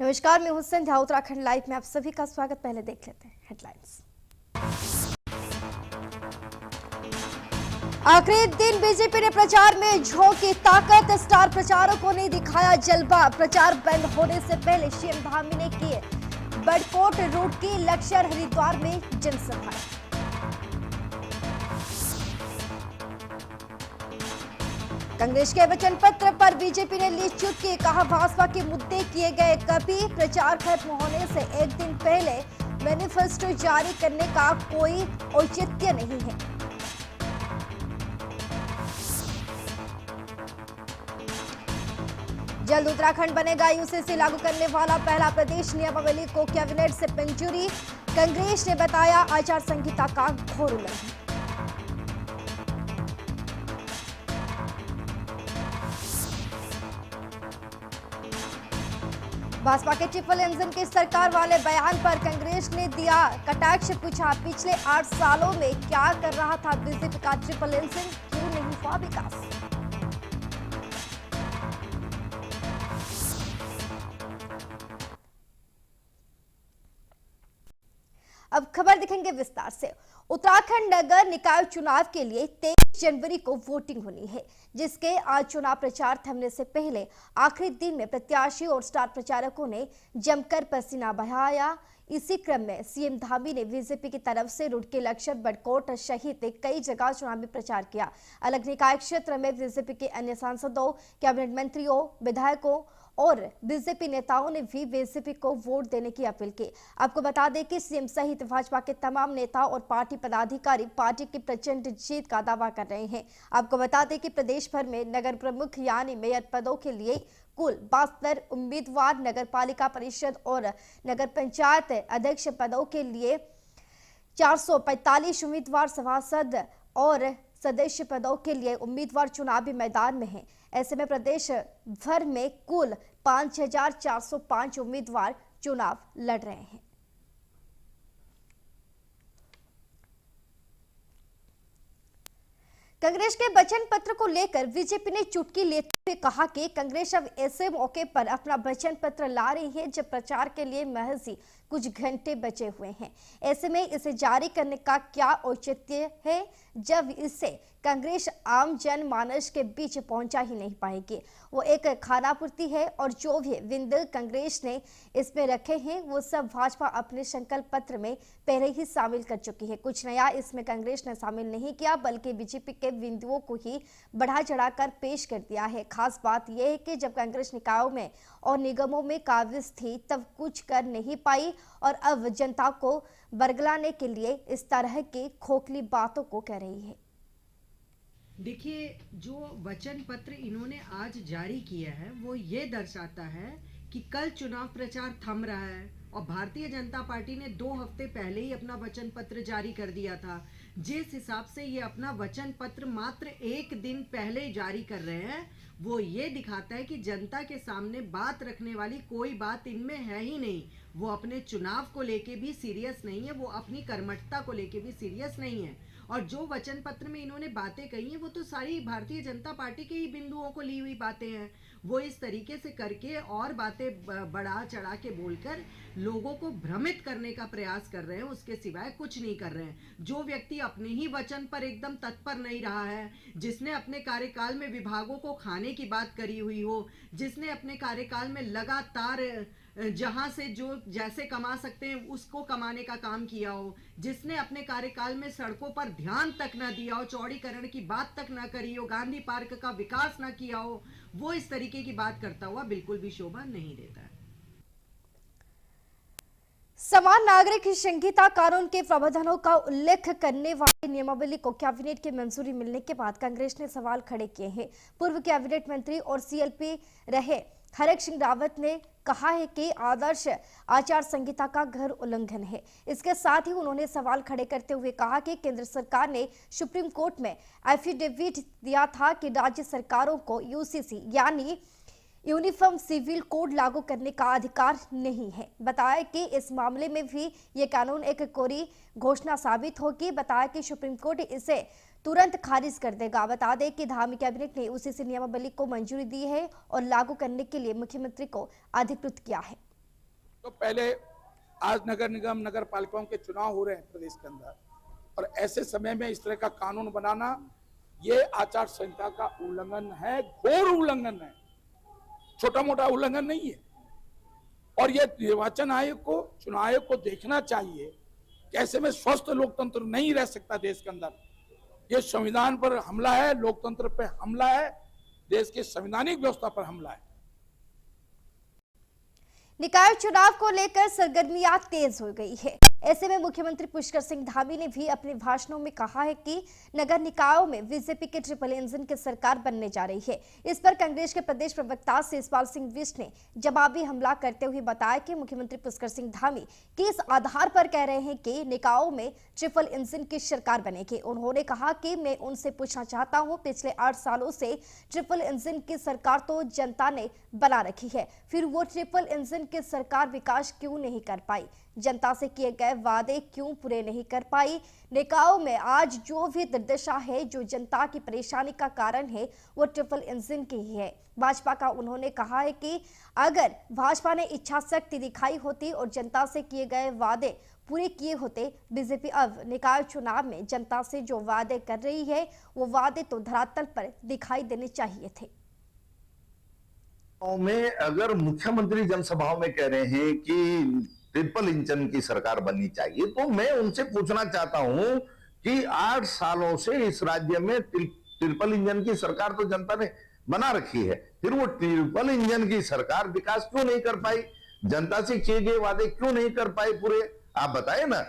नमस्कार, मैं हूं संध्या। उत्तराखंड लाइव में आप सभी का स्वागत। पहले देख लेते हैं हेडलाइंस। आखिरी दिन बीजेपी ने प्रचार में झोंकी ताकत। स्टार प्रचारकों ने दिखाया जलवा। प्रचार बंद होने से पहले सीएम धामी ने किए बड़कोट रूट की लक्ष्य हरिद्वार में जनसभा। कांग्रेस के वचन पत्र पर बीजेपी ने ली चुटकी। कहा भाजपा के मुद्दे किए गए कॉपी। प्रचार खत्म होने से एक दिन पहले मैनिफेस्टो जारी करने का कोई औचित्य नहीं है। जल्द उत्तराखंड बनेगा यूसीसी लागू करने वाला पहला प्रदेश। नियमावली को कैबिनेट से मंजूरी। कांग्रेस ने बताया आचार संहिता का घोर उल्लंघन। भाजपा के ट्रिपल इंजन के सरकार वाले बयान पर कांग्रेस ने दिया कटाक्ष। पूछा पिछले 8 सालों में क्या कर रहा था बीजेपी का ट्रिपल इंजन, क्यों नहीं हुआ विकास। अब खबर दिखेंगे विस्तार से। उत्तराखंड नगर निकाय चुनाव के लिए 23 जनवरी को वोटिंग होनी है, जिसके आज चुनाव प्रचार थमने से पहले आखिरी दिन में प्रत्याशी और स्टार प्रचारकों ने जमकर पसीना बहाया। इसी क्रम में सीएम धामी ने बीजेपी की तरफ से रुड़की लक्ष्य बड़कोट सहित कई जगह चुनावी प्रचार किया। अलग निकाय क्षेत्र में बीजेपी के अन्य सांसदों, कैबिनेट मंत्रियों, विधायकों और बीजेपी नेताओं ने भी बीजेपी को वोट देने की अपील की। आपको बता दें कि सीएम सहित भाजपा के तमाम नेता और पार्टी पदाधिकारी पार्टी की प्रचंड जीत का दावा कर रहे हैं। आपको बता दें कि प्रदेश भर में नगर प्रमुख यानी मेयर पदों के लिए कुल 72 उम्मीदवार, नगर पालिका परिषद और नगर पंचायत अध्यक्ष पदों के लिए 445 उम्मीदवार, सभासद और सदस्य पदों के लिए उम्मीदवार चुनावी मैदान में हैं। ऐसे में प्रदेश भर में कुल 5405 उम्मीदवार चुनाव लड़ रहे हैं। कांग्रेस के वचन पत्र को लेकर बीजेपी ने चुटकी लेते हुए कहा कि कांग्रेस अब ऐसे मौके पर अपना वचन पत्र ला रही है जब प्रचार के लिए महज ही कुछ घंटे बचे हुए हैं। ऐसे में इसे जारी करने का क्या औचित्य है जब इससे कांग्रेस आम जनमानस के बीच पहुंचा ही नहीं पाएगी। वो एक खानापूर्ति है और जो भी बिंदु कांग्रेस ने इसमें रखे हैं वो सब भाजपा अपने संकल्प पत्र में पहले ही शामिल कर चुकी है। कुछ नया इसमें कांग्रेस ने शामिल नहीं किया, बल्कि बीजेपी के बिंदुओं को ही बढ़ा चढ़ाकर पेश कर दिया है। खास बात यह है कि जब कांग्रेस निकायों में और निगमों में काबिज थी तब कुछ कर नहीं पाई और अब जनता को बरगलाने के लिए इस तरह की खोखली बातों को कह रही है। देखिए, जो वचन पत्र इन्होंने आज जारी किया है वो ये दर्शाता है कि कल चुनाव प्रचार थम रहा है और भारतीय जनता पार्टी ने 2 हफ्ते पहले ही अपना वचन पत्र जारी कर दिया था। जिस हिसाब से ये अपना वचन पत्र मात्र 1 दिन पहले जारी कर रहे हैं वो ये दिखाता है कि जनता के सामने बात रखने वाली कोई बात इनमें है ही नहीं। वो अपने चुनाव को लेके भी सीरियस नहीं है, वो अपनी कर्मठता को लेके भी सीरियस नहीं है। और जो वचन पत्र में इन्होंने बातें कही हैं वो तो सारी भारतीय जनता पार्टी के ही बिंदुओं को ली हुई बातें हैं। वो इस तरीके से करके और बातें बढ़ा चढ़ा के बोलकर लोगों को भ्रमित करने का प्रयास कर रहे हैं, उसके सिवाय कुछ नहीं कर रहे हैं। जो व्यक्ति अपने ही वचन पर एकदम तत्पर नहीं रहा है, जिसने अपने कार्यकाल में विभागों को खाने की बात करी हुई हो, जिसने अपने कार्यकाल में लगातार जहां से जो जैसे कमा सकते हैं उसको कमाने का काम किया हो, जिसने अपने कार्यकाल में सड़कों पर ध्यान तक ना दिया हो, चौड़ीकरण की बात तक ना करी हो, गांधी पार्क का विकास ना किया हो, वो इस तरीके की बात करता हुआ बिल्कुल भी शोभा नहीं देता है। समान नागरिक संहिता कानून के प्रावधानों का उल्लेख करने वाली नियमावली को कैबिनेट की मंजूरी मिलने के बाद कांग्रेस ने सवाल खड़े किए हैं। पूर्व कैबिनेट मंत्री और सीएलपी रहे हरक सिंह रावत ने कहा है कि आदर्श आचार संहिता का घर उल्लंघन है। इसके साथ ही उन्होंने सवाल खड़े करते हुए कहा कि केंद्र सरकार ने सुप्रीम कोर्ट में एफिडेविट दिया था कि राज्य सरकारों को यूसीसी यानी यूनिफॉर्म सिविल कोड लागू करने का अधिकार नहीं है। बताया कि इस मामले में भी ये कानून एक कोरी घोषणा साबित होगी। बताया कि सुप्रीम कोर्ट इसे तुरंत खारिज कर देगा। बता दें कि धामी कैबिनेट ने उसी से नियमावली को मंजूरी दी है और लागू करने के लिए मुख्यमंत्री को अधिकृत किया है। तो पहले आज नगर निगम नगर पालिकाओं के चुनाव हो रहे हैं प्रदेश के अंदर, और ऐसे समय में इस तरह का कानून बनाना ये आचार संहिता का उल्लंघन है, घोर उल्लंघन है, छोटा मोटा उल्लंघन नहीं है। और ये निर्वाचन आयोग को, चुनाव आयोग को देखना चाहिए कि ऐसे में स्वस्थ लोकतंत्र नहीं रह सकता देश के अंदर। ये संविधान पर हमला है, लोकतंत्र पर हमला है, देश की संवैधानिक व्यवस्था पर हमला है। निकाय चुनाव को लेकर सरगर्मियां तेज हो गई है। ऐसे में मुख्यमंत्री पुष्कर सिंह धामी ने भी अपने भाषणों में कहा है कि नगर निकायों में बीजेपी के ट्रिपल इंजन की सरकार बनने जा रही है। इस पर कांग्रेस के प्रदेश प्रवक्ता शिषपाल सिंह बिष्ट ने जवाबी हमला करते हुए बताया कि मुख्यमंत्री पुष्कर सिंह धामी किस आधार पर कह रहे हैं कि निकायों में ट्रिपल इंजन की सरकार बनेगी। उन्होंने कहा कि मैं उनसे पूछना चाहता हूं, पिछले 8 सालों से ट्रिपल इंजन की सरकार तो जनता ने बना रखी है, फिर वो ट्रिपल इंजन की सरकार विकास क्यों नहीं कर पाई, जनता से किए गए वादे क्यों पूरे नहीं कर पाई। निकायों में आज जो भी दुर्दशा है, जो जनता की परेशानी का कारण है, वो ट्रिपल इंजन की ही है। भाजपा का उन्होंने कहा है कि अगर भाजपा ने इच्छा शक्ति दिखाई होती और जनता से किए गए वादे पूरे किए होते, बीजेपी अब निकाय चुनाव में जनता से जो वादे कर रही है वो वादे तो धरातल पर दिखाई देने चाहिए थे। में अगर मुख्यमंत्री जनसभाओं में कह रहे हैं कि ट्रिपल इंजन की सरकार बननी चाहिए, तो मैं उनसे पूछना चाहता हूं कि 8 सालों से इस राज्य में ट्रिपल इंजन की सरकार तो जनता ने बना रखी है, फिर वो ट्रिपल इंजन की सरकार विकास क्यों नहीं कर पाई, जनता से किए गए वादे क्यों नहीं कर पाई पूरे, आप बताएं ना।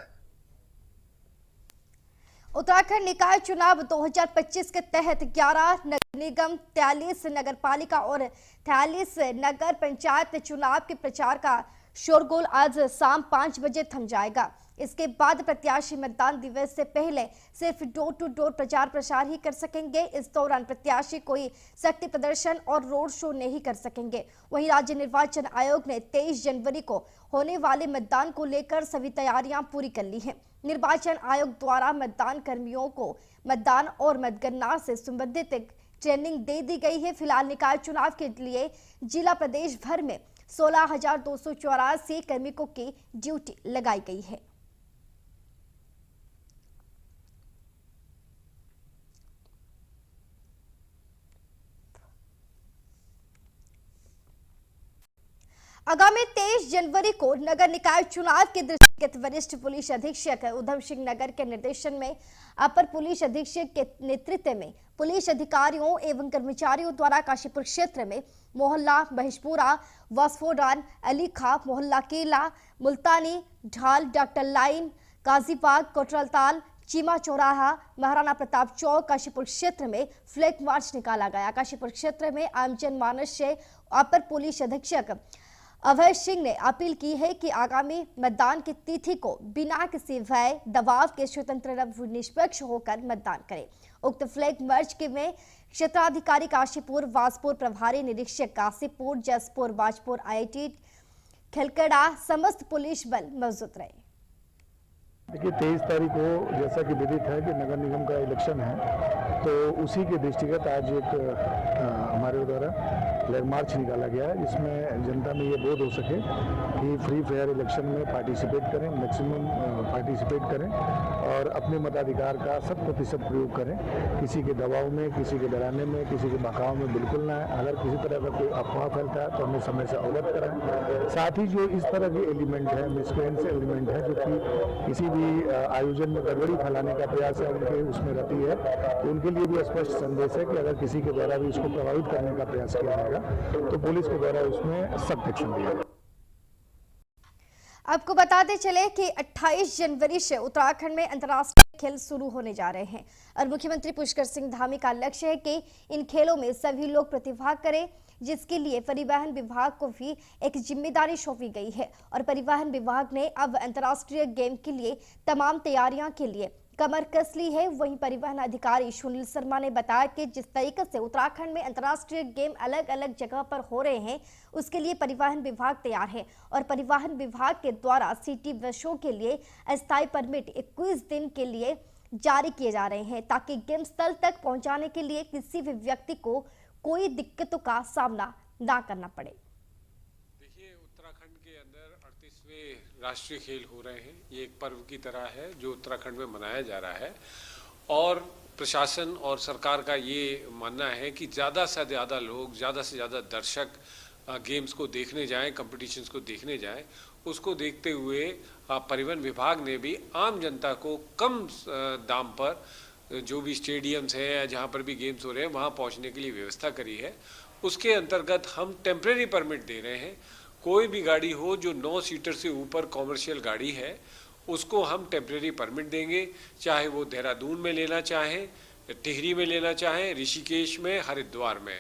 उत्तराखंड निकाय चुनाव 2025 के तहत 11 नगर निगम, 43 नगर पालिका और 43 नगर पंचायत चुनाव के प्रचार का शोरगुल आज शाम 5 बजे थम जाएगा। इसके बाद प्रत्याशी मतदान दिवस से पहले सिर्फ डोर टू डोर प्रचार प्रसार ही कर सकेंगे। इस दौरान प्रत्याशी कोई शक्ति प्रदर्शन और रोड शो नहीं कर सकेंगे। वहीं राज्य निर्वाचन आयोग ने 23 जनवरी को होने वाले मतदान को लेकर सभी तैयारियां पूरी कर ली हैं। निर्वाचन आयोग द्वारा मतदान कर्मियों को मतदान और मतगणना से संबंधित ट्रेनिंग दे दी गई है। फिलहाल निकाय चुनाव के लिए जिला प्रदेश भर में 16,284 कार्मिकों की ड्यूटी लगाई गई है। आगामी 23 जनवरी को नगर निकाय चुनाव के दृष्टिगत वरिष्ठ पुलिस अधीक्षक उधम सिंह नगर के निर्देशन में अपर पुलिस अधीक्षक के नेतृत्व में पुलिस अधिकारियों एवं कर्मचारियों द्वारा काशीपुर क्षेत्र में मोहल्ला बहिशपुरा, वास्फोडान, अली खा, मोहल्ला केला, मुल्तानी ढाल, डॉक्टर लाइन, गाजीबाग, कोटरलताल, चीमा चौराहा, महाराणा प्रताप चौक, काशीपुर क्षेत्र में फ्लैग मार्च निकाला गया। काशीपुर क्षेत्र में आम जनमानस से अपर पुलिस अधीक्षक अभय सिंह ने अपील की है कि आगामी मतदान की तिथि को बिना किसी भय दबाव के स्वतंत्र व निष्पक्ष होकर मतदान करें। उक्त फ्लैग मार्च के में क्षेत्राधिकारी काशीपुर, वासपुर, प्रभारी निरीक्षक काशीपुर, जसपुर, बाजपुर, IIT खेलकड़ा समस्त पुलिस बल मौजूद रहे। देखिए 23 तारीख को जैसा कि विदित है कि नगर निगम का इलेक्शन है, तो उसी के दृष्टिगत आज एक हमारे द्वारा फ्लैग मार्च निकाला गया है, जिसमें जनता में ये बोध हो सके कि फ्री फेयर इलेक्शन में पार्टिसिपेट करें, मैक्सिमम पार्टिसिपेट करें और अपने मताधिकार का 100% प्रयोग करें। किसी के दबाव में, किसी के डराने में, किसी के बहकाव में बिल्कुल ना है। अगर किसी तरह का कोई अफवाह फैलता है तो हमें समय से अवगत कराएं। साथ ही जो इस तरह के एलिमेंट है, मिसक्रेंस एलिमेंट है, जो कि किसी भी आयोजन में गड़बड़ी फैलाने का प्रयास है उनके उसमें रहती है, तो उनके लिए भी स्पष्ट संदेश है कि अगर किसी के द्वारा भी इसको प्रभावित करने का प्रयास किया जाएगा तो पुलिस के द्वारा उसमें सख्त एक्शन लिया जाएगा। आपको बताते चले कि 28 जनवरी से उत्तराखंड में अंतर्राष्ट्रीय खेल शुरू होने जा रहे हैं और मुख्यमंत्री पुष्कर सिंह धामी का लक्ष्य है कि इन खेलों में सभी लोग प्रतिभाग करें, जिसके लिए परिवहन विभाग को भी एक जिम्मेदारी सौंपी गई है और परिवहन विभाग ने अब अंतर्राष्ट्रीय गेम के लिए तमाम तैयारियां के लिए कमर कस ली है। वहीं परिवहन अधिकारी सुनील शर्मा ने बताया कि जिस तरीके से उत्तराखंड में अंतर्राष्ट्रीय गेम अलग अलग जगह पर हो रहे हैं, उसके लिए परिवहन विभाग तैयार है और परिवहन विभाग के द्वारा सिटी बसों के लिए अस्थायी परमिट 21 दिन के लिए जारी किए जा रहे हैं, ताकि गेम स्थल तक पहुंचाने के लिए किसी भी व्यक्ति को कोई दिक्कतों का सामना ना करना पड़े। देखिए, उत्तराखंड के अंदर 38वें राष्ट्रीय खेल हो रहे हैं। ये एक पर्व की तरह है जो उत्तराखंड में मनाया जा रहा है और प्रशासन और सरकार का ये मानना है कि ज़्यादा से ज़्यादा लोग, ज़्यादा से ज़्यादा दर्शक गेम्स को देखने जाएं, कॉम्पिटिशन्स को देखने जाएं। उसको देखते हुए परिवहन विभाग ने भी आम जनता को कम दाम पर जो भी स्टेडियम्स हैं या जहाँ पर भी गेम्स हो रहे हैं वहाँ पहुँचने के लिए व्यवस्था करी है। उसके अंतर्गत हम टेम्परेरी परमिट दे रहे हैं। कोई भी गाड़ी हो जो 9 सीटर से ऊपर कॉमर्शियल गाड़ी है उसको हम टेम्परेरी परमिट देंगे, चाहे वो देहरादून में लेना चाहें, टिहरी में लेना चाहें, ऋषिकेश में, हरिद्वार में।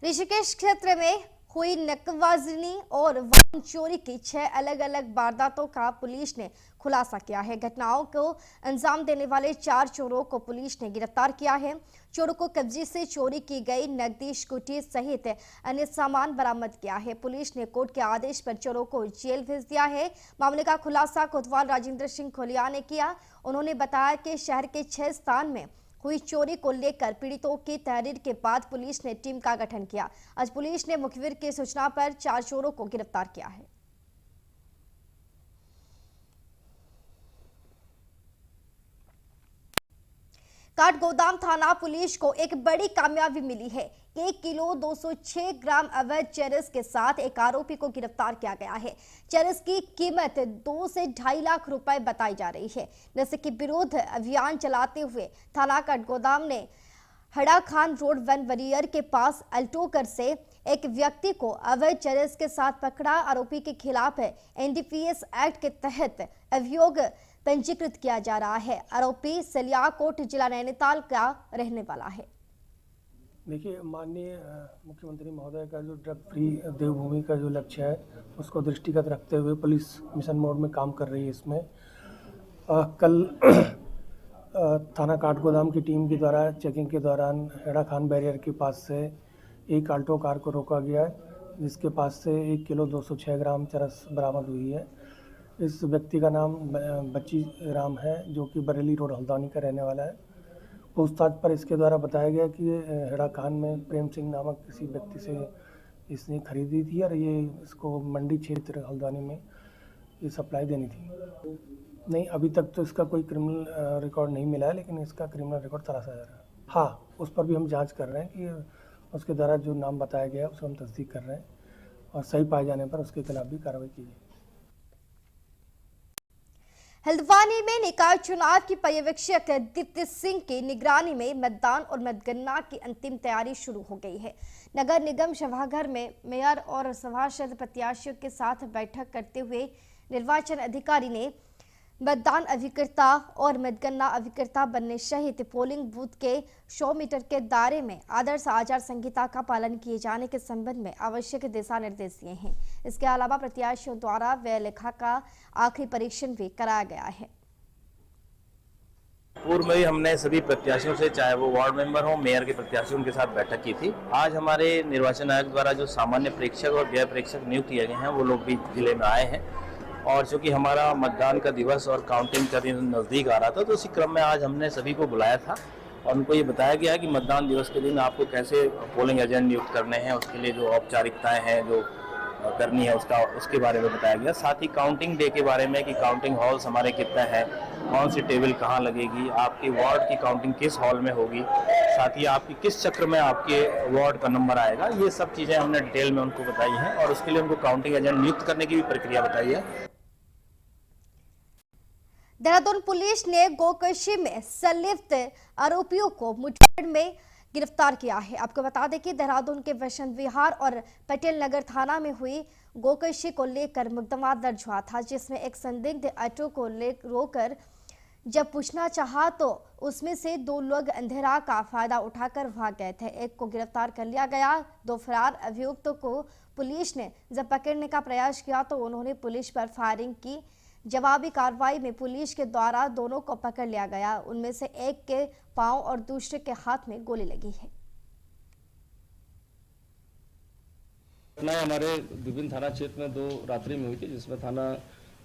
ऋषिकेश क्षेत्र में हुई नकबबाजी और वाहन चोरी की 6 अलग अलग वारदातों का पुलिस ने खुलासा किया है। घटनाओं को अंजाम देने वाले 4 चोरों को पुलिस ने गिरफ्तार किया है। चोरों को कब्जे से चोरी की गई नकदी, स्कूटी सहित अन्य सामान बरामद किया है। पुलिस ने कोर्ट के आदेश पर चोरों को जेल भेज दिया है। मामले का खुलासा कोतवाल राजेंद्र सिंह खोलिया ने किया। उन्होंने बताया कि शहर के 6 स्थान में हुई चोरी को लेकर पीड़ितों की तहरीर के बाद पुलिस ने टीम का गठन किया। आज पुलिस ने मुखबिर की सूचना पर 4 चोरों को गिरफ्तार किया है। काठगोदाम थाना पुलिस को एक बड़ी कामयाबी मिली है। 1 किलो 206 ग्राम अवैध चरस के साथ एक आरोपी को गिरफ्तार किया गया है। चरस की कीमत 2 से 2.5 लाख रुपए बताई जा रही है। नशे के विरोध अभियान चलाते हुए थाना काठगोदाम ने हड़ा खान रोड वन वरियर के पास अल्टोकर से एक व्यक्ति को अवैध चरस के साथ पकड़ा। आरोपी के खिलाफ NDPS एक्ट के तहत अभियोग पंजीकृत किया जा रहा है। आरोपी सलियाकोट जिला नैनीताल का रहने वाला है। देखिए, माननीय मुख्यमंत्री महोदय का जो ड्रग फ्री देवभूमि का जो लक्ष्य है उसको दृष्टिगत रखते हुए पुलिस मिशन मोड में काम कर रही है। इसमें कल थाना काठगोदाम की टीम के द्वारा चेकिंग के दौरान हेड़ा खान बैरियर के पास से एक आल्टो कार को रोका गया है, जिसके पास से 1 किलो 206 ग्राम चरस बरामद हुई है। इस व्यक्ति का नाम बच्ची राम है, जो कि बरेली रोड हल्द्वानी का रहने वाला है। पूछताछ पर इसके द्वारा बताया गया कि हेड़ा खान में प्रेम सिंह नामक किसी व्यक्ति से इसने खरीदी थी और ये इसको मंडी क्षेत्र हल्द्वानी में ये सप्लाई देनी थी। नहीं, अभी तक तो इसका कोई क्रिमिनल रिकॉर्ड नहीं मिला है, लेकिन इसका क्रिमिनल रिकॉर्ड तलाशा जा रहा है। हाँ, उस पर भी हम जांच कर रहे हैं कि उसके द्वारा जो नाम बताया गया है उसको हम तस्दीक कर रहे हैं और सही पाए जाने पर उसके खिलाफ भी कार्रवाई की जाएगी। हल्द्वानी में निकाय चुनाव की पर्यवेक्षक दीप्ति सिंह की निगरानी में मतदान और मतगणना की अंतिम तैयारी शुरू हो गई है। नगर निगम सभागार में मेयर और सभासद प्रत्याशियों के साथ बैठक करते हुए निर्वाचन अधिकारी ने मतदान अभिकर्ता और मतगणना अभिकर्ता बनने सहित पोलिंग बूथ के 100 मीटर के दायरे में आदर्श आचार संहिता का पालन किए जाने के संबंध में आवश्यक दिशा निर्देश दिए हैं। इसके अलावा प्रत्याशियों द्वारा व्यय लेखा का आखिरी परीक्षण भी कराया गया है। पूर्व में हमने सभी प्रत्याशियों से, चाहे वो वार्ड मेंबर हो, मेयर के प्रत्याशियों उनके साथ बैठक की थी। आज हमारे निर्वाचन आयोग द्वारा जो सामान्य प्रेक्षक और व्यय प्रेक्षक नियुक्त किए गए हैं वो लोग भी जिले में आए हैं और चूँकि हमारा मतदान का दिवस और काउंटिंग का दिन नज़दीक आ रहा था तो उसी क्रम में आज हमने सभी को बुलाया था और उनको ये बताया गया कि मतदान दिवस के दिन आपको कैसे पोलिंग एजेंट नियुक्त करने हैं, उसके लिए जो औपचारिकताएं हैं जो करनी है उसके बारे में बताया गया। साथ ही काउंटिंग डे के बारे में कि काउंटिंग हॉल्स हमारे कितना है, कौन सी टेबल कहाँ लगेगी, आपकी वार्ड की काउंटिंग किस हॉल में होगी, साथ ही आपकी किस चक्र में आपके वार्ड का नंबर आएगा, ये सब चीज़ें हमने डिटेल में उनको बताई हैं और उसके लिए उनको काउंटिंग एजेंट नियुक्त करने की भी प्रक्रिया बताई है। देहरादून पुलिस ने गोकशी में संलिप्त आरोपियों को मुठभेड़ में गिरफ्तार किया है। आपको बता दें कि देहरादून के वसंत विहार और पटेल नगर थाना में हुई गोकशी को लेकर मुकदमा दर्ज हुआ था, जिसमें एक संदिग्ध ऑटो को रोकर जब पूछना चाहा तो उसमें से 2 लोग अंधेरा का फायदा उठाकर भाग गए थे। एक को गिरफ्तार कर लिया गया। 2 फरार अभियुक्तों को पुलिस ने जब पकड़ने का प्रयास किया तो उन्होंने पुलिस पर फायरिंग की। जवाबी कार्रवाई में पुलिस के द्वारा दोनों को पकड़ लिया गया। उनमें से एक के पांव और दूसरे के हाथ में गोली लगी है। हमारे विभिन्न थाना क्षेत्र में 2 रात्रि में हुई थी, जिसमें थाना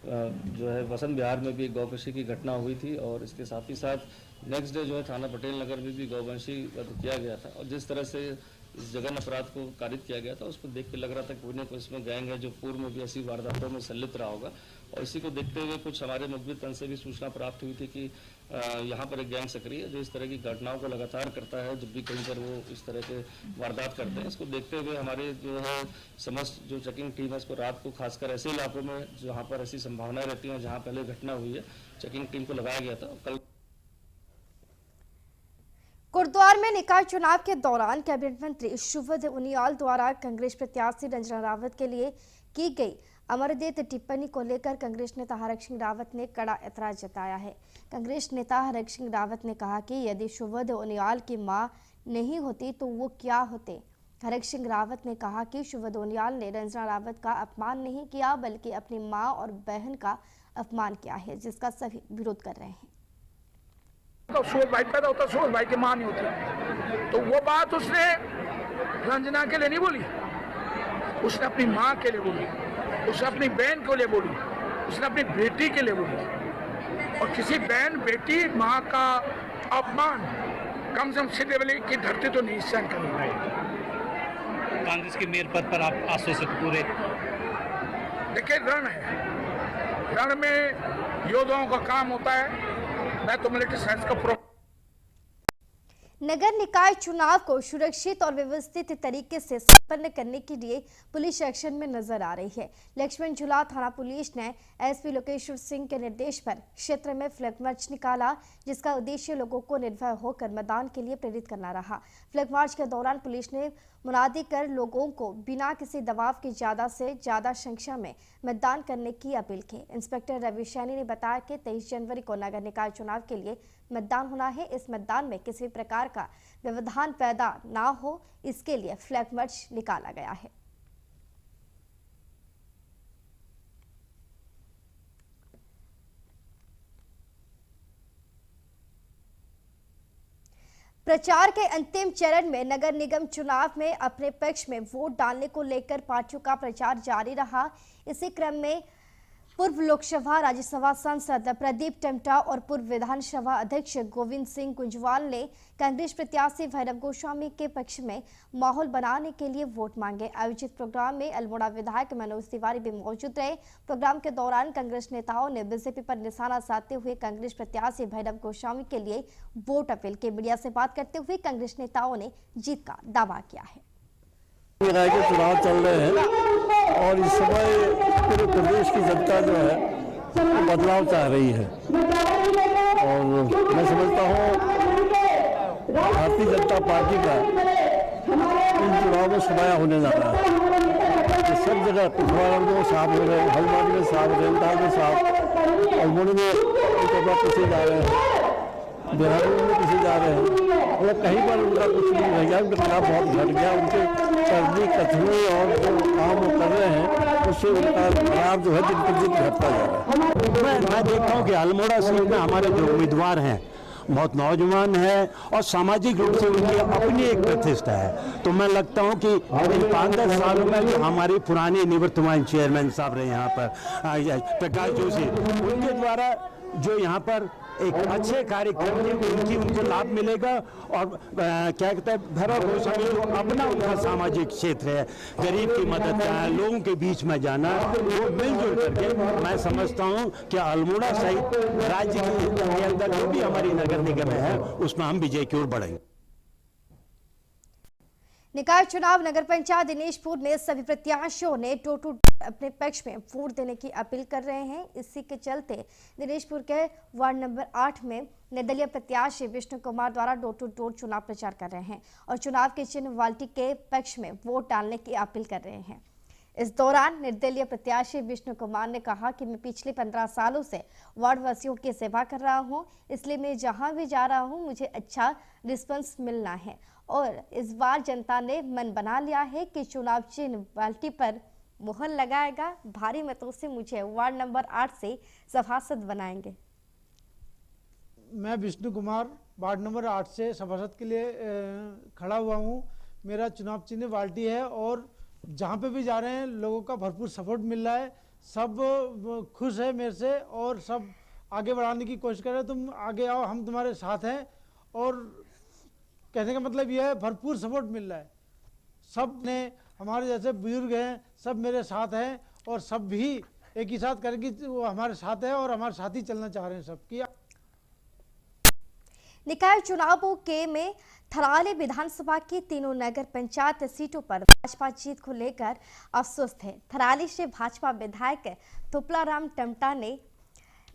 जो है वसंत विहार में भी गौकशी की घटना हुई थी और इसके साथ ही साथ नेक्स्ट डे जो है थाना पटेल नगर में भी गौवंशी किया गया था। और जिस तरह से इस जघन्य अपराध को कारित किया गया था, उसको देख के लग रहा था कोई ना कोई इसमें गैंग है जो पूर्व में भी ऐसी वारदातों में संलिप्त रहा होगा। और इसी को देखते हुए कुछ हमारे मुखबिर तंत्र से भी सूचना प्राप्त हुई थी कि यहाँ पर एक गैंग सक्रिय है जो इस तरह की घटनाओं को लगातार करता है, जब भी कहीं पर वो इस तरह के वारदात करते हैं। इसको देखते हुए हमारे जो है समस्त जो चेकिंग टीम है, इसको रात को खासकर ऐसे इलाकों में जहाँ पर ऐसी संभावनाएं रहती हैं, जहाँ पहले घटना हुई है, चेकिंग टीम को लगाया गया था। कल कोटद्वार में निकाय चुनाव के दौरान कैबिनेट मंत्री शुभद उनियाल द्वारा कांग्रेस प्रत्याशी रंजना रावत के लिए की गई अमरदेत टिप्पणी को लेकर कांग्रेस नेता हरक सिंह रावत ने कड़ा ऐतराज जताया है। कांग्रेस नेता हरक सिंह रावत ने कहा कि यदि शुभद उनियाल की मां नहीं होती तो वो क्या होते। हरक सिंह रावत ने कहा कि शुभद उनियाल ने रंजना रावत का अपमान नहीं किया बल्कि अपनी मां और बहन का अपमान किया है, जिसका सभी विरोध कर रहे हैं। तो सूरज भाई पैदा होता, सूरज भाई की मां नहीं होती, तो वो बात उसने रंजना के लिए नहीं बोली, उसने अपनी मां के लिए बोली, उसने अपनी बहन के लिए बोली, उसने अपनी बेटी के लिए बोली। और किसी बहन बेटी मां का अपमान कम से कम सिद्धवली की धरती तो नहीं सहन कर पाएगी। कांग्रेस के मेयर पद पर आप आश्वस्त पूरे? देखिए, रण है, रण में योद्धाओं का काम होता है। मैं तो मिलिट्री साइंस का नगर निकाय चुनाव को सुरक्षित और व्यवस्थित तरीके से संपन्न करने के लिए पुलिस एक्शन में नजर आ रही है। लक्ष्मण झूला थाना पुलिस ने एसपी लोकेश्वर सिंह के निर्देश पर क्षेत्र में फ्लैग मार्च निकाला, जिसका उद्देश्य लोगों को निर्भय होकर मतदान के लिए प्रेरित करना रहा। फ्लैग मार्च के दौरान पुलिस ने मुनादी कर लोगों को बिना किसी दबाव के ज्यादा से ज्यादा संख्या में मतदान करने की अपील की। इंस्पेक्टर रवि सैनी ने बताया कि 23 जनवरी को नगर निकाय चुनाव के लिए मतदान होना है। इस मतदान में किसी भी प्रकार का व्यवधान पैदा ना हो, इसके लिए फ्लैग मार्च निकाला गया है। प्रचार के अंतिम चरण में नगर निगम चुनाव में अपने पक्ष में वोट डालने को लेकर पार्टियों का प्रचार जारी रहा। इसी क्रम में पूर्व लोकसभा राज्यसभा सांसद प्रदीप टमटा और पूर्व विधानसभा अध्यक्ष गोविंद सिंह कुंजवाल ने कांग्रेस प्रत्याशी भैरव गोस्वामी के पक्ष में माहौल बनाने के लिए वोट मांगे। आयोजित प्रोग्राम में अल्मोड़ा विधायक मनोज तिवारी भी मौजूद रहे। प्रोग्राम के दौरान कांग्रेस नेताओं ने बीजेपी पर निशाना साधते हुए कांग्रेस प्रत्याशी भैरव गोस्वामी के लिए वोट अपील की। मीडिया से बात करते हुए कांग्रेस नेताओं ने जीत का दावा किया है। निकाय के चुनाव चल रहे हैं और इस समय पूरे प्रदेश की जनता जो है वो बदलाव चाह रही है और मैं समझता हूँ भारतीय जनता पार्टी का इन चुनाव में सुनाया होने जा रहा है। सब जगह पिछवाड़ा में साफ हो रहे, हल्द्वानी में साफ, रेलदा में साफ, अल्मोड़ा में पीछे जा रहे हैं, देहरादून में पीछे जा रहे हैं और कहीं पर उनका कुछ नहीं रह गया, उनका खिलाफ बहुत घट गया। उनके करनी कथनी और जो काम वो कर रहे हैं उससे उनका खिलाफ जो है दिन पर दिन घटता जा रहा है। मैं देखता हूँ कि अल्मोड़ा सीट में हमारे जो उम्मीदवार हैं बहुत नौजवान है और सामाजिक रूप से उनकी अपनी एक प्रतिष्ठा है। तो मैं लगता हूँ कि इन 5-10 सालों में जो हमारी पुरानी निवर्तमान चेयरमैन साहब रहे यहाँ पर प्रकाश जोशी, उनके द्वारा जो यहाँ पर एक अच्छे कार्य करके उनको लाभ मिलेगा। और क्या कहते हैं, भैरव गोस्वामी जो अपना उनका सामाजिक क्षेत्र है, गरीब की मदद करना, लोगों के बीच में जाना, वो मिलजुल करके मैं समझता हूँ कि अल्मोड़ा सहित राज्य के अंदर जो भी हमारी नगर निगम है उसमें हम विजय की ओर बढ़ेंगे। निकाय चुनाव नगर पंचायत दिनेशपुर में सभी प्रत्याशियों ने डोर टू अपने पक्ष में वोट देने की अपील कर रहे हैं। इसी के चलते दिनेशपुर के वार्ड नंबर 8 में निर्दलीय प्रत्याशी विष्णु कुमार द्वारा डोर टू डोर चुनाव प्रचार कर रहे हैं और चुनाव के चिन्ह बाल्टी के पक्ष में वोट डालने की अपील कर रहे हैं। इस दौरान निर्दलीय प्रत्याशी विष्णु कुमार ने कहा कि मैं पिछले 15 सालों से वार्ड वासियों की सेवा कर रहा हूं, इसलिए मैं जहां भी जा रहा हूं मुझे अच्छा रिस्पॉन्स मिलना है और इस बार जनता ने मन बना लिया है कि चुनाव चिन्ह बाल्टी पर मुहर लगाएगा। भारी मतों से मुझे वार्ड नंबर 8 से सभासद बनाएंगे। मैं विष्णु कुमार वार्ड नंबर 8 से सभासद के लिए खड़ा हुआ हूं। मेरा चुनाव चिन्ह बाल्टी है और जहां पे भी जा रहे हैं लोगों का भरपूर सपोर्ट मिल रहा है। सब खुश है मेरे से और सब आगे बढ़ाने की कोशिश कर रहे हैं। तुम आगे आओ, हम तुम्हारे साथ हैं। और कहने का मतलब यह है भरपूर सपोर्ट मिल रहा है। सब ने हमारे जैसे बुजुर्ग हैं, सब मेरे साथ हैं और सब भी एक ही साथ करेंगे, वो हमारे साथ है और हमारे साथ ही चलना चाह रहे हैं सब की। निकाय चुनावों के में थराली विधानसभा की तीनों नगर पंचायत सीटों पर भाजपा जीत को लेकर अस्वस्थ है। थराली से भाजपा विधायक थुपलाराम टमटा ने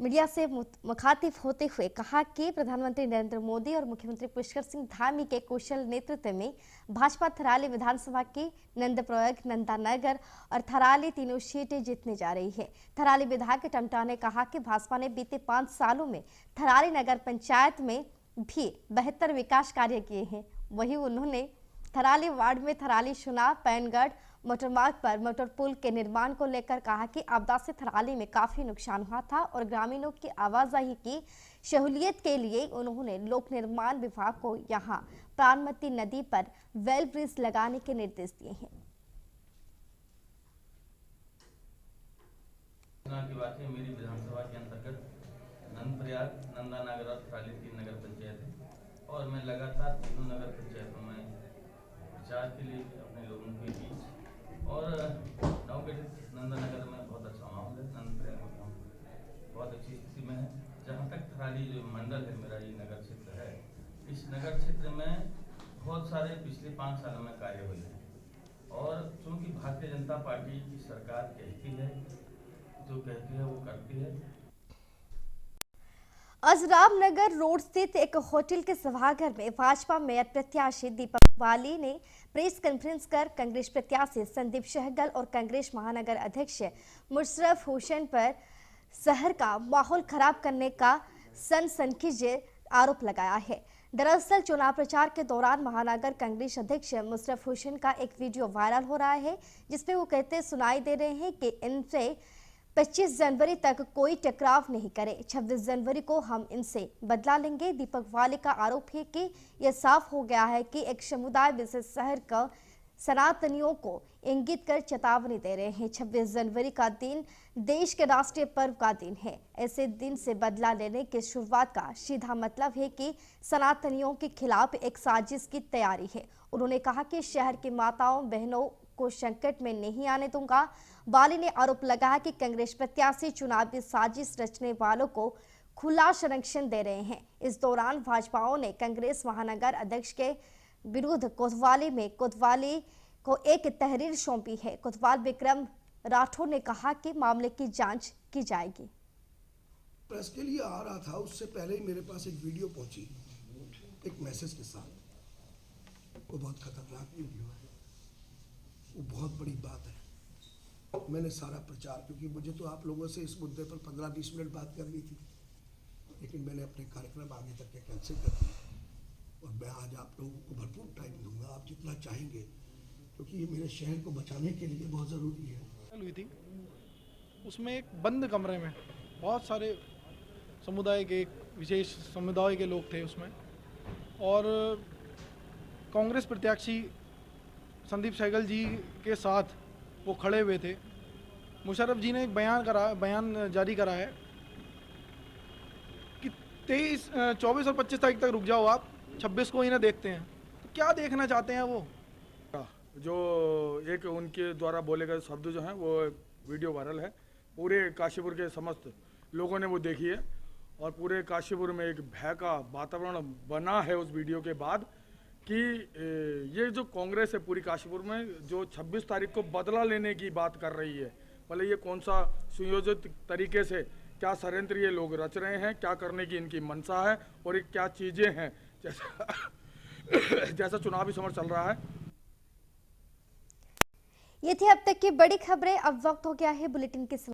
मीडिया से मुखातिब होते हुए कहा कि प्रधानमंत्री नरेंद्र मोदी और मुख्यमंत्री पुष्कर सिंह धामी के कुशल नेतृत्व में भाजपा थराली विधानसभा की नंदप्रयाग, नंदानगर और थराली तीनों सीटें जीतने जा रही है। थराली विधायक टमटा ने कहा कि भाजपा ने बीते 5 सालों में थराली नगर पंचायत में भी बेहतर विकास कार्य किए हैं। वहीं उन्होंने थराली वार्ड में थराली सुना पैनगढ़ मोटरमार्ग पर मोटर पुल के निर्माण को लेकर कहा कि आपदा से थराली में काफी नुकसान हुआ था और ग्रामीणों की आवाजाही की सहूलियत के लिए उन्होंने लोक निर्माण विभाग को यहां प्राणमती नदी पर वेल ब्रिज लगाने के निर्देश दिए हैं। की बात है, मेरी विधानसभा के अंतर्गत नंदप्रयाग, नंदानगर और थराली 3 नगर पंचायत है और मैं लगातार तीनों नगर पंचायतों में प्रचार के लिए अपने लोगों के बीच और नवगठित नंदानगर में बहुत अच्छा माहौल है। नंदप्रयाग में बहुत अच्छी स्थिति में है। जहाँ तक थराली जो मंडल है, मेरा ये नगर क्षेत्र है, इस नगर क्षेत्र में बहुत सारे पिछले 5 सालों में कार्य हुए हैं और चूँकि भारतीय जनता पार्टी की सरकार कहती है, जो कहती है वो करती है। आज रामनगर रोड स्थित एक होटल के सभागार में भाजपा मेयर प्रत्याशी दीपक वाली ने प्रेस कॉन्फ्रेंस कर कांग्रेस प्रत्याशी संदीप सहगल और कांग्रेस महानगर अध्यक्ष मुशर्रफ हुसैन पर शहर का माहौल खराब करने का सनसनीखेज आरोप लगाया है। दरअसल चुनाव प्रचार के दौरान महानगर कांग्रेस अध्यक्ष मुशर्रफ हुसैन का एक वीडियो वायरल हो रहा है, जिसमें वो कहते सुनाई दे रहे हैं कि इनसे 25 जनवरी तक कोई टकराव नहीं करे, 26 जनवरी को हम इनसे बदला लेंगे। दीपक वाली का आरोप है कि यह साफ हो गया है कि एक समुदाय विशेष शहर का सनातनियों को इंगित कर चेतावनी दे रहे हैं। 26 जनवरी का दिन देश के राष्ट्रीय पर्व का दिन है। ऐसे दिन से बदला लेने की शुरुआत का सीधा मतलब है कि सनातनियों के खिलाफ एक साजिश की तैयारी है। उन्होंने कहा कि शहर की माताओं बहनों को संकट में नहीं आने दूंगा। वाली ने आरोप लगाया कि कांग्रेस प्रत्याशी चुनावी साजिश रचने वालों को खुला संरक्षण दे रहे हैं। इस दौरान भाजपाओं ने कांग्रेस महानगर अध्यक्ष के विरुद्ध कोतवाली को एक तहरीर सौंपी है। कोतवाल विक्रम राठौर ने कहा कि मामले की जांच की जाएगी। प्रेस के लिए आ रहा था, उससे पहले ही मेरे पास एक वीडियो पहुंची एक मैसेज के साथ। वो बहुत खतरनाक वीडियो है, वो बहुत बड़ी बात है। मैंने सारा प्रचार, क्योंकि मुझे तो आप लोगों से इस मुद्दे पर 15-20 मिनट बात करनी थी, लेकिन मैंने अपने कार्यक्रम आगे तक के कैंसिल कर दिए और मैं आज आप लोगों को भरपूर टाइम दूंगा, आप जितना चाहेंगे, क्योंकि ये मेरे शहर को बचाने के लिए बहुत ज़रूरी है। हुई थी उसमें एक बंद कमरे में बहुत सारे समुदाय के, विशेष समुदाय के लोग थे उसमें, और कांग्रेस प्रत्याशी संदीप सहगल जी के साथ वो खड़े हुए थे। मुशर्रफ जी ने एक बयान जारी करा है कि 23, 24 और 25 तारीख तक रुक जाओ आप, 26 को इन्हें देखते हैं। तो क्या देखना चाहते हैं वो? जो एक उनके द्वारा बोले गए शब्द जो हैं वो वीडियो वायरल है, पूरे काशीपुर के समस्त लोगों ने वो देखी है और पूरे काशीपुर में एक भय का वातावरण बना है उस वीडियो के बाद कि ये जो कांग्रेस है पूरी काशीपुर में जो 26 तारीख को बदला लेने की बात कर रही है, भले ये कौन सा सुयोजित तरीके से क्या षड्यंत्र ये लोग रच रहे हैं, क्या करने की इनकी मंशा है और ये क्या चीज़ें हैं, जैसा चुनावी समर चल रहा है। ये थी अब तक की बड़ी खबरें। अब वक्त हो गया है बुलेटिन के